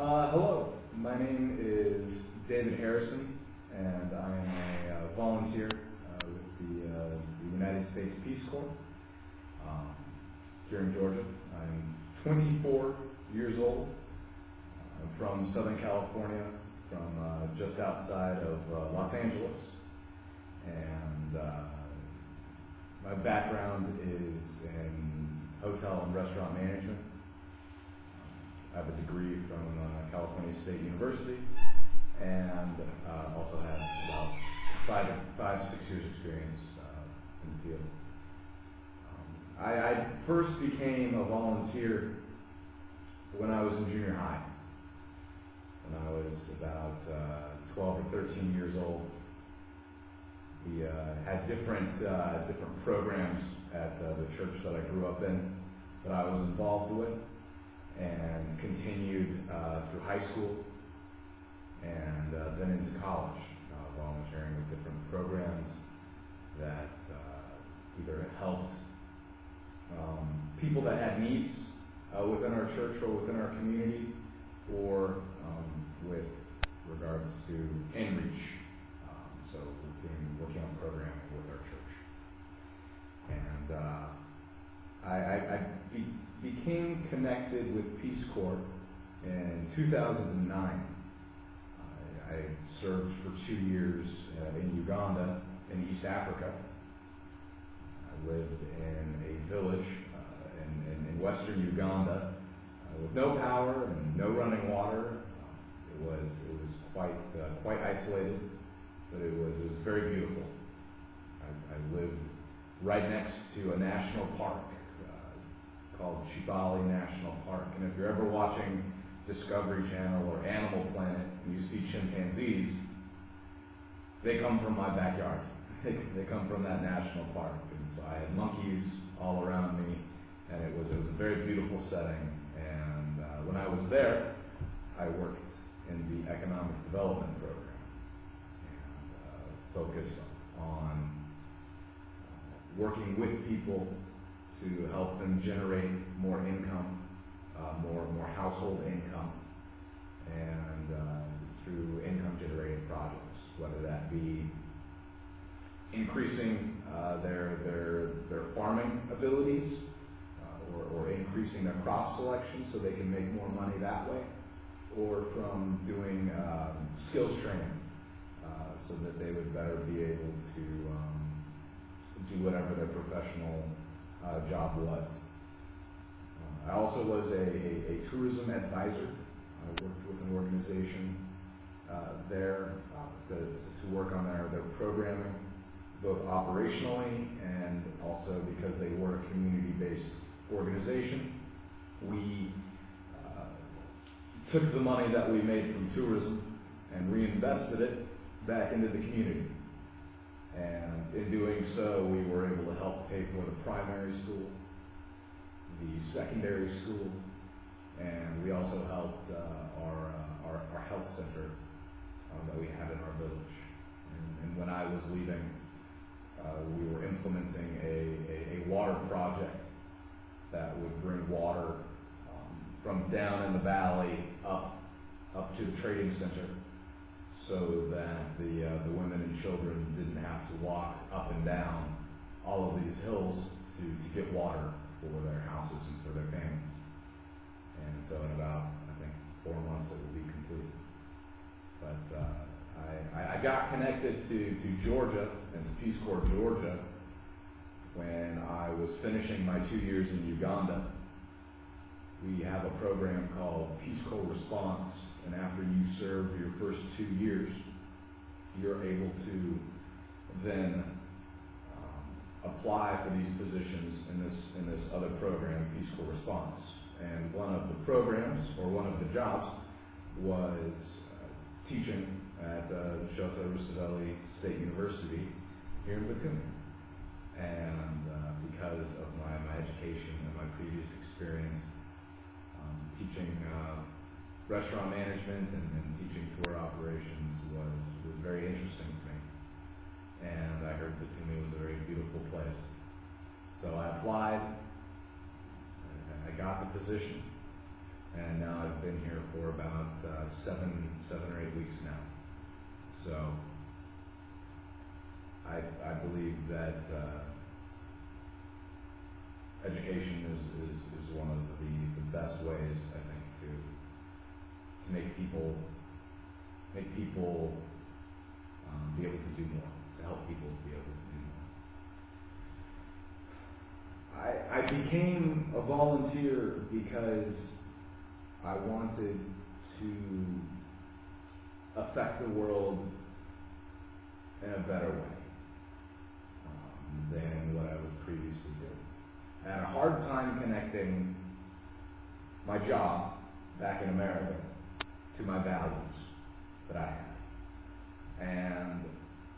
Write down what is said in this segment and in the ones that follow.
Hello, my name is David Harrison, and I am a volunteer with the United States Peace Corps here in Georgia. I'm 24 years old. I'm from Southern California, from just outside of Los Angeles, and my background is in hotel and restaurant management. I have a degree from California State University, and also have about 6 years experience in the field. I first became a volunteer when I was in junior high. When I was about 12 or 13 years old. We had different programs at the church that I grew up in that I was involved with, and continued through high school, and then into college, volunteering with different programs that either helped people that had needs within our church or within our community, or with regards to InReach. So working on programming with our church. And I became connected with Peace Corps in 2009. I served for 2 years in Uganda, in East Africa. I lived in a village in western Uganda with no power and no running water. It was quite isolated, but it was very beautiful. I lived right next to a national park called Chibali National Park. And if you're ever watching Discovery Channel or Animal Planet and you see chimpanzees, they come from my backyard. They come from that national park. And so I had monkeys all around me, and it was a very beautiful setting. And when I was there, I worked in the economic development program and focused on working with people to help them generate more income, more household income, and through income generating projects, whether that be increasing their farming abilities, or increasing their crop selection so they can make more money that way, or from doing skills training so that they would better be able to do whatever their professional job was. I also was a tourism advisor. I worked with an organization there to work on their programming, both operationally and also because they were a community-based organization. We took the money that we made from tourism and reinvested it back into the community. And in doing so, we were able to help pay for the primary school, the secondary school, and we also helped our health center that we had in our village. And when I was leaving, we were implementing a water project that would bring water from down in the valley up to the trading center, so that the women and children didn't have to walk up and down all of these hills to get water for their houses and for their families. And so in about, I think, 4 months it will be complete. But I got connected to Georgia and to Peace Corps Georgia when I was finishing my 2 years in Uganda. We have a program called Peace Corps Response, and after you serve your first 2 years, you're able to then apply for these positions in this other program, Peace Corps Response. And one of the programs, or one of the jobs, was teaching at Shota Rustaveli State University here in Batumi. And because of my education and my previous experience teaching restaurant management and teaching tour operations was very interesting to me. And I heard Batumi was a very beautiful place. So I applied, I got the position, and now I've been here for about 7 or 8 weeks now. So I believe that education is one of the best ways, I think, to make people be able to do more, to help people to be able to do more. I became a volunteer because I wanted to affect the world in a better way than what I was previously doing. I had a hard time connecting my job back in America to my values that I had. And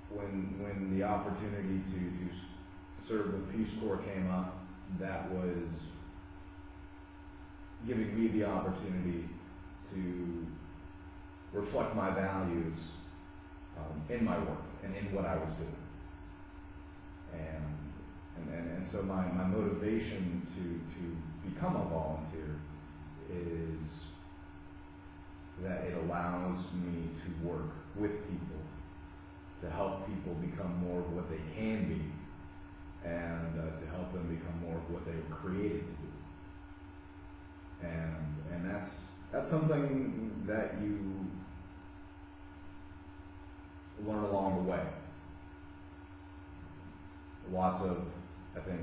when the opportunity to serve the Peace Corps came up, that was giving me the opportunity to reflect my values in my work and in what I was doing. And so my motivation to become a volunteer is that it allows me to work with people, to help people become more of what they can be, and to help them become more of what they were created to be. And that's something that you learn along the way. Lots of, I think,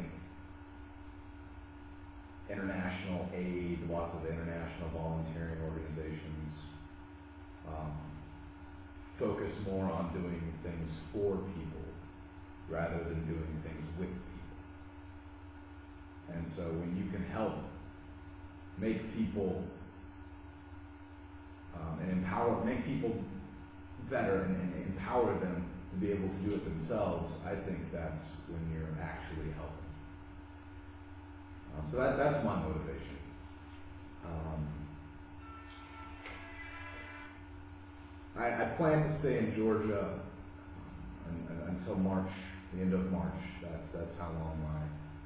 international aid, lots of international volunteering organizations focus more on doing things for people rather than doing things with people. And so when you can help make people make people better and empower them to be able to do it themselves, I think that's when you're actually helping. So that's my motivation. I plan to stay in Georgia until March, the end of March. That's how long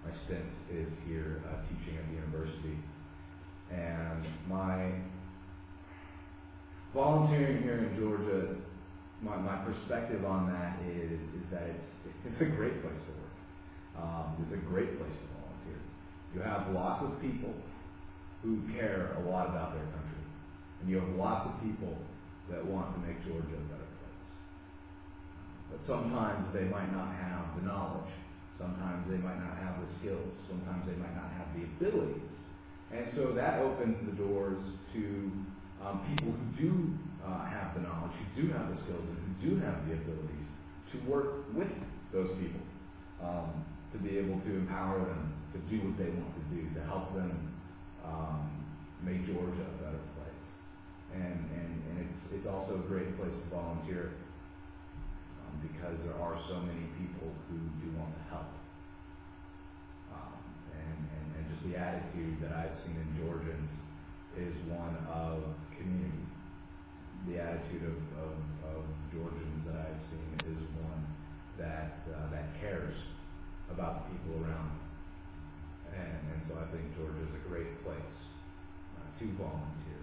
my stint is here teaching at the university. And my volunteering here in Georgia, my perspective on that is that it's a great place to work. It's a great place to volunteer. You have lots of people who care a lot about their country, and you have lots of people that want to make Georgia a better place. But sometimes they might not have the knowledge. Sometimes they might not have the skills. Sometimes they might not have the abilities. And so that opens the doors to people who do have the knowledge, who do have the skills, and who do have the abilities to work with those people, to be able to empower them to do what they want to do, to help them make Georgia a better place. And it's also a great place to volunteer because there are so many people who do want to help. And just the attitude that I've seen in Georgians is one of community. The attitude of Georgians that I've seen is one that cares about the people around them. And so I think Georgia is a great place to volunteer.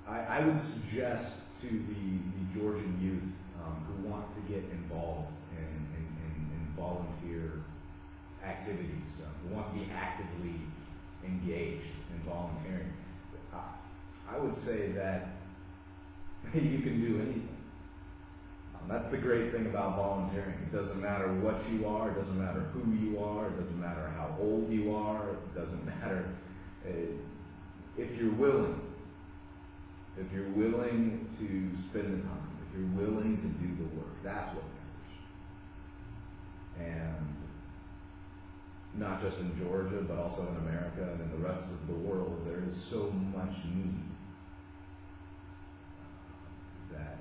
I would suggest to the Georgian youth who want to get involved in volunteer activities, who want to be actively engaged in volunteering, I would say that you can do anything. That's the great thing about volunteering. It doesn't matter what you are, it doesn't matter who you are, it doesn't matter how old you are, it doesn't matter if you're willing. If you're willing to spend the time, if you're willing to do the work, that's what matters. And not just in Georgia, but also in America and in the rest of the world, there is so much need that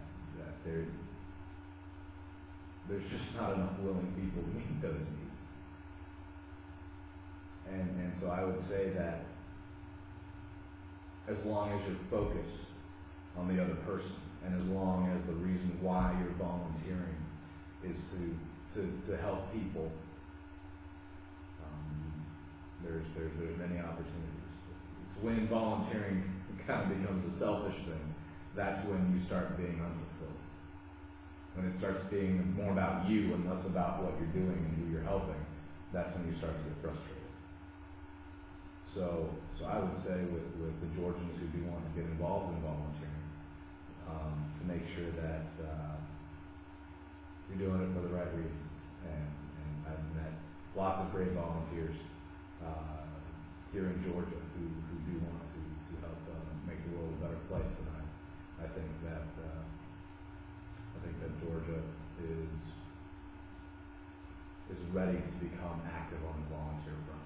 there's just not enough willing people to meet those needs. And so I would say that as long as you're focused on the other person, and as long as the reason why you're volunteering is to help people there's many opportunities. It's when volunteering kind of becomes a selfish thing, that's when you start being unfulfilled. When it starts being more about you and less about what you're doing and who you're helping, that's when you start to get frustrated. So I would say with the Georgians who do want to get involved in volunteering, to make sure that you're doing it for the right reasons. And I've met lots of great volunteers here in Georgia who do want to help make the world a better place. And I think that Georgia is ready to become active on the volunteer front.